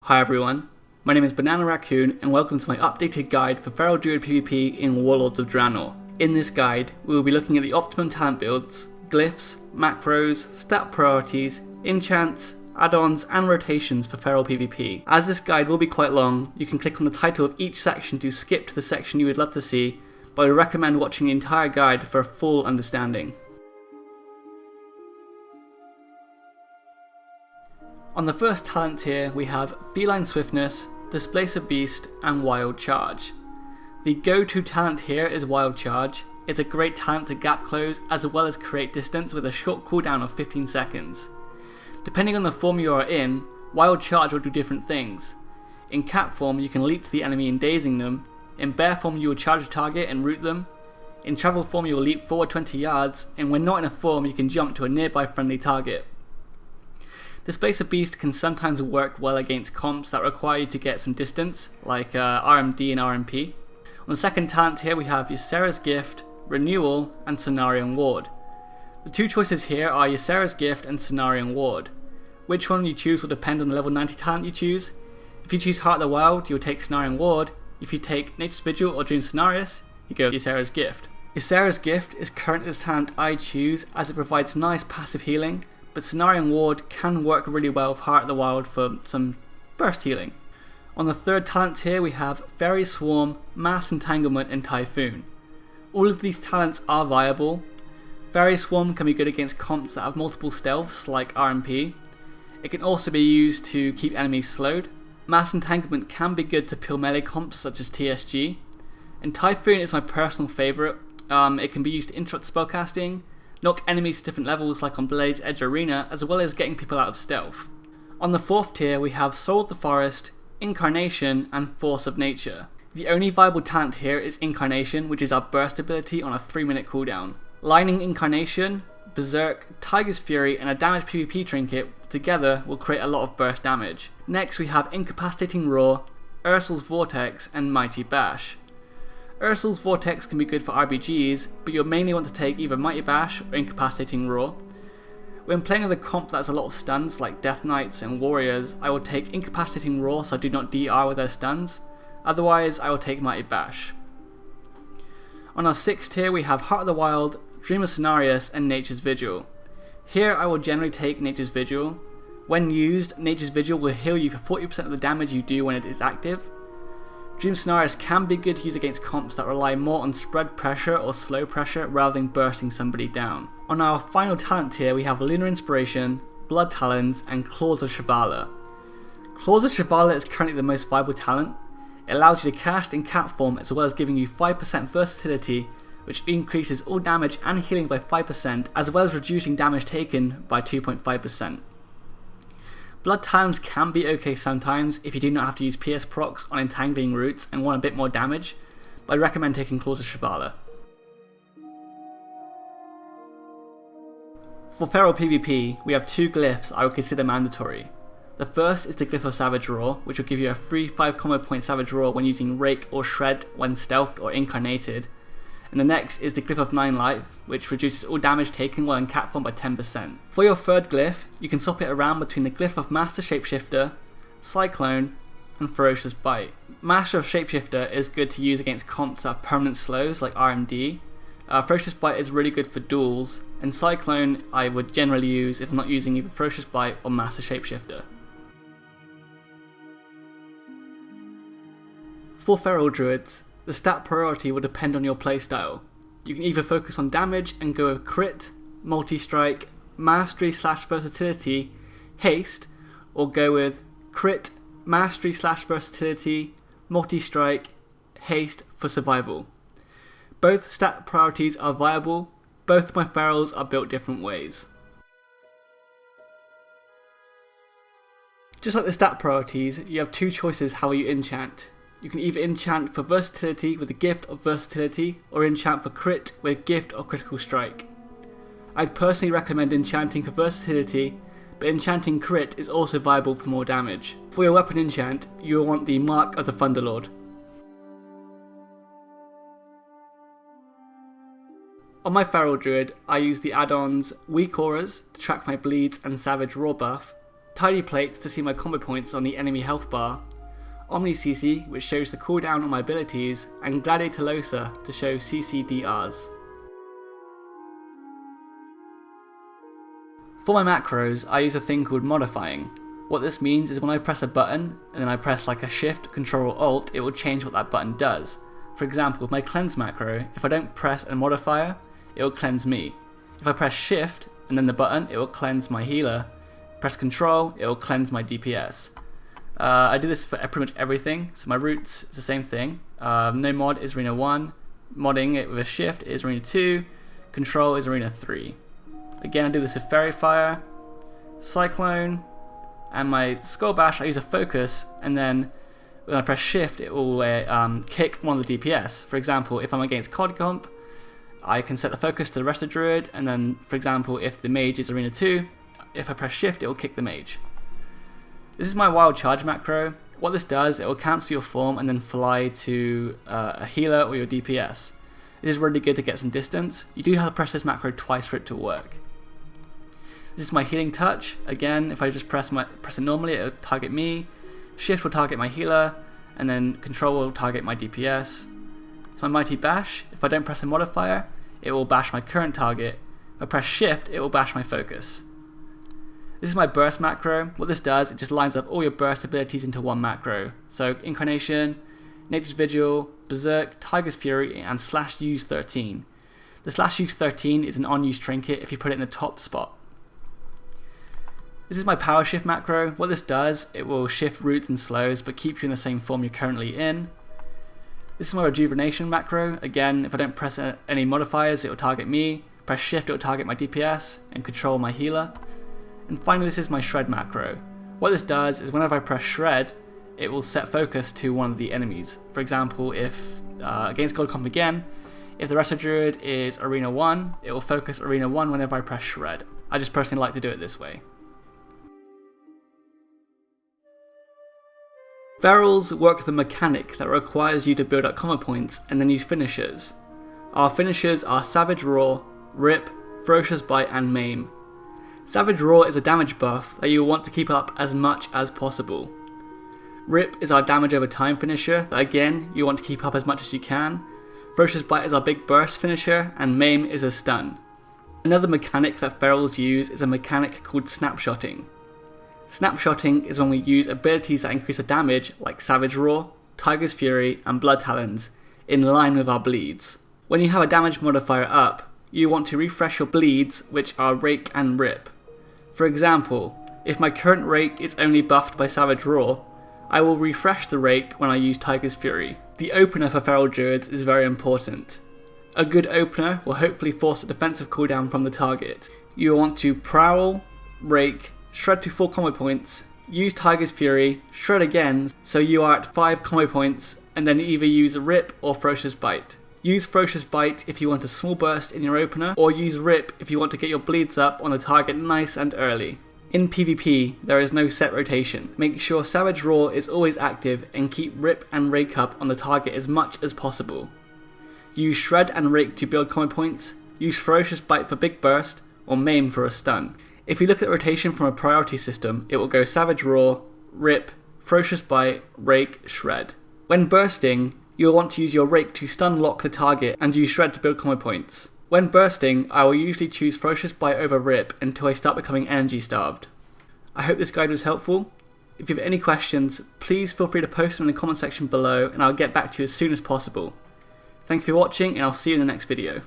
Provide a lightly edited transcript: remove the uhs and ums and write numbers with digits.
Hi everyone, my name is Banana Raccoon and welcome to my updated guide for Feral Druid PvP in Warlords of Draenor. In this guide, we will be looking at the optimum talent builds, glyphs, macros, stat priorities, enchants, add-ons and rotations for Feral PvP. As this guide will be quite long, you can click on the title of each section to skip to the section you would love to see, but I would recommend watching the entire guide for a full understanding. On the first talent tier we have Feline Swiftness, Displacer Beast and Wild Charge. The go-to talent here is Wild Charge. It's a great talent to gap close as well as create distance with a short cooldown of 15 seconds. Depending on the form you are in, Wild Charge will do different things. In cat form you can leap to the enemy dazing them, in bear form you will charge a target and root them, in travel form you will leap forward 20 yards, and when not in a form you can jump to a nearby friendly target. Displacer Beast can sometimes work well against comps that require you to get some distance, like RMD and RMP. On the second talent here we have Ysera's Gift, Renewal and Cenarion Ward. The two choices here are Ysera's Gift and Cenarion Ward. Which one you choose will depend on the level 90 talent you choose. If you choose Heart of the Wild, you'll take Cenarion Ward. If you take Nature's Vigil or Dream Cenarius, you go Ysera's Gift. Ysera's Gift is currently the talent I choose as it provides nice passive healing, but Cenarion Ward can work really well with Heart of the Wild for some burst healing. On the third talent tier we have Fairy Swarm, Mass Entanglement and Typhoon. All of these talents are viable. Fairy Swarm can be good against comps that have multiple stealths like RMP. It can also be used to keep enemies slowed. Mass Entanglement can be good to peel melee comps such as TSG. And Typhoon is my personal favourite. It can be used to interrupt spellcasting, knock enemies to different levels like on Blade's Edge Arena, as well as getting people out of stealth. On the fourth tier we have Soul of the Forest, Incarnation and Force of Nature. The only viable talent here is Incarnation, which is our burst ability on a 3-minute cooldown. Lining Incarnation, Berserk, Tiger's Fury and a damage PvP trinket together will create a lot of burst damage. Next we have Incapacitating Roar, Ursul's Vortex and Mighty Bash. Ursul's Vortex can be good for RBGs, but you'll mainly want to take either Mighty Bash or Incapacitating Roar. When playing with a comp that has a lot of stuns like Death Knights and Warriors, I will take Incapacitating Roar so I do not DR with their stuns, otherwise I will take Mighty Bash. On our sixth tier we have Heart of the Wild, Dream of Cenarius and Nature's Vigil. Here I will generally take Nature's Vigil. When used, Nature's Vigil will heal you for 40% of the damage you do when it is active. Dream Cenarius can be good to use against comps that rely more on spread pressure or slow pressure rather than bursting somebody down. On our final talent tier we have Lunar Inspiration, Blood Talons and Claws of Shivala. Claws of Shivala is currently the most viable talent. It allows you to cast in cat form as well as giving you 5% versatility, which increases all damage and healing by 5% as well as reducing damage taken by 2.5%. Blood Talons can be okay sometimes if you do not have to use PS procs on entangling roots and want a bit more damage, but I recommend taking Claws of Shivala. For Feral PvP, we have two glyphs I would consider mandatory. The first is the Glyph of Savage Roar, which will give you a free 5 combo point Savage Roar when using Rake or Shred when stealthed or incarnated. And the next is the Glyph of 9 Life, which reduces all damage taken while in cat form by 10%. For your third glyph, you can swap it around between the Glyph of Master Shapeshifter, Cyclone, and Ferocious Bite. Master of Shapeshifter is good to use against comps that have permanent slows like RMD. Ferocious Bite is really good for duels, and Cyclone I would generally use if I'm not using either Ferocious Bite or Master Shapeshifter. For Feral Druids, the stat priority will depend on your playstyle. You can either focus on damage and go with Crit, Multistrike, Mastery/Versatility, Haste, or go with Crit, Mastery/Versatility, Multistrike, Haste for Survival. Both stat priorities are viable, both my ferals are built different ways. Just like the stat priorities, you have two choices how you enchant. You can either enchant for versatility with a Gift of Versatility, or enchant for crit with Gift of Critical Strike. I'd personally recommend enchanting for versatility, but enchanting crit is also viable for more damage. For your weapon enchant, you will want the Mark of the Thunderlord. On my Feral Druid, I use the add-ons Weak Auras to track my bleeds and Savage Roar buff, Tidy Plates to see my combo points on the enemy health bar, Omni CC which shows the cooldown on my abilities, and Gladiatorosa to show CCDRs. For my macros, I use a thing called modifying. What this means is when I press a button and then I press like a shift, control or alt, it will change what that button does. For example, with my cleanse macro, if I don't press a modifier, it will cleanse me. If I press shift and then the button, it will cleanse my healer. Press control, it will cleanse my DPS. I do this for pretty much everything. So my roots is the same thing. No mod is arena 1, modding it with a shift is arena 2, control is arena 3. Again, I do this with Fairy Fire, Cyclone, and my Skull Bash I use a focus, and then when I press shift it will kick one of the DPS. For example, if I'm against COD comp, I can set the focus to the rest of Druid, and then for example if the mage is arena 2, if I press shift it will kick the mage. This is my wild charge macro. What this does, it will cancel your form and then fly to a healer or your DPS. This is really good to get some distance. You do have to press this macro twice for it to work. This is my healing touch. Again, if I just press it normally, it will target me. Shift will target my healer, and then control will target my DPS. So my mighty bash, if I don't press a modifier, it will bash my current target. If I press shift, it will bash my focus. This is my burst macro. What this does, it just lines up all your burst abilities into one macro. So Incarnation, Nature's Vigil, Berserk, Tiger's Fury, and slash use 13. The slash use 13 is an on-use trinket if you put it in the top spot. This is my power shift macro. What this does, it will shift roots and slows but keep you in the same form you're currently in. This is my rejuvenation macro. Again, if I don't press any modifiers, it will target me. Press shift, it will target my DPS and control my healer. And finally, this is my shred macro. What this does is whenever I press shred, it will set focus to one of the enemies. For example, if against Gold Comp again, if the rest of Druid is arena 1, it will focus arena 1 whenever I press shred. I just personally like to do it this way. Ferals work with a mechanic that requires you to build up combo points and then use finishers. Our finishers are Savage Roar, Rip, Ferocious Bite and Maim. Savage Roar is a damage buff that you will want to keep up as much as possible. Rip is our damage over time finisher that again you want to keep up as much as you can. Ferocious Bite is our big burst finisher, and Maim is a stun. Another mechanic that Ferals use is a mechanic called snapshotting. Snapshotting is when we use abilities that increase the damage like Savage Roar, Tiger's Fury and Blood Talons in line with our bleeds. When you have a damage modifier up, you want to refresh your bleeds, which are Rake and Rip. For example, if my current Rake is only buffed by Savage Roar, I will refresh the Rake when I use Tiger's Fury. The opener for Feral Druids is very important. A good opener will hopefully force a defensive cooldown from the target. You will want to Prowl, Rake, Shred to 4 combo points, use Tiger's Fury, Shred again, so you are at 5 combo points, and then either use Rip or Ferocious Bite. Use Ferocious Bite if you want a small burst in your opener, or use Rip if you want to get your bleeds up on the target nice and early. In PvP, there is no set rotation. Make sure Savage Roar is always active and keep Rip and Rake up on the target as much as possible. Use Shred and Rake to build combo points, use Ferocious Bite for big burst, or Maim for a stun. If you look at the rotation from a priority system, it will go Savage Roar, Rip, Ferocious Bite, Rake, Shred. When bursting, you'll want to use your Rake to stun lock the target and use Shred to build combo points. When bursting, I will usually choose Ferocious Bite over Rip until I start becoming energy starved. I hope this guide was helpful. If you have any questions, please feel free to post them in the comment section below and I'll get back to you as soon as possible. Thank you for watching and I'll see you in the next video.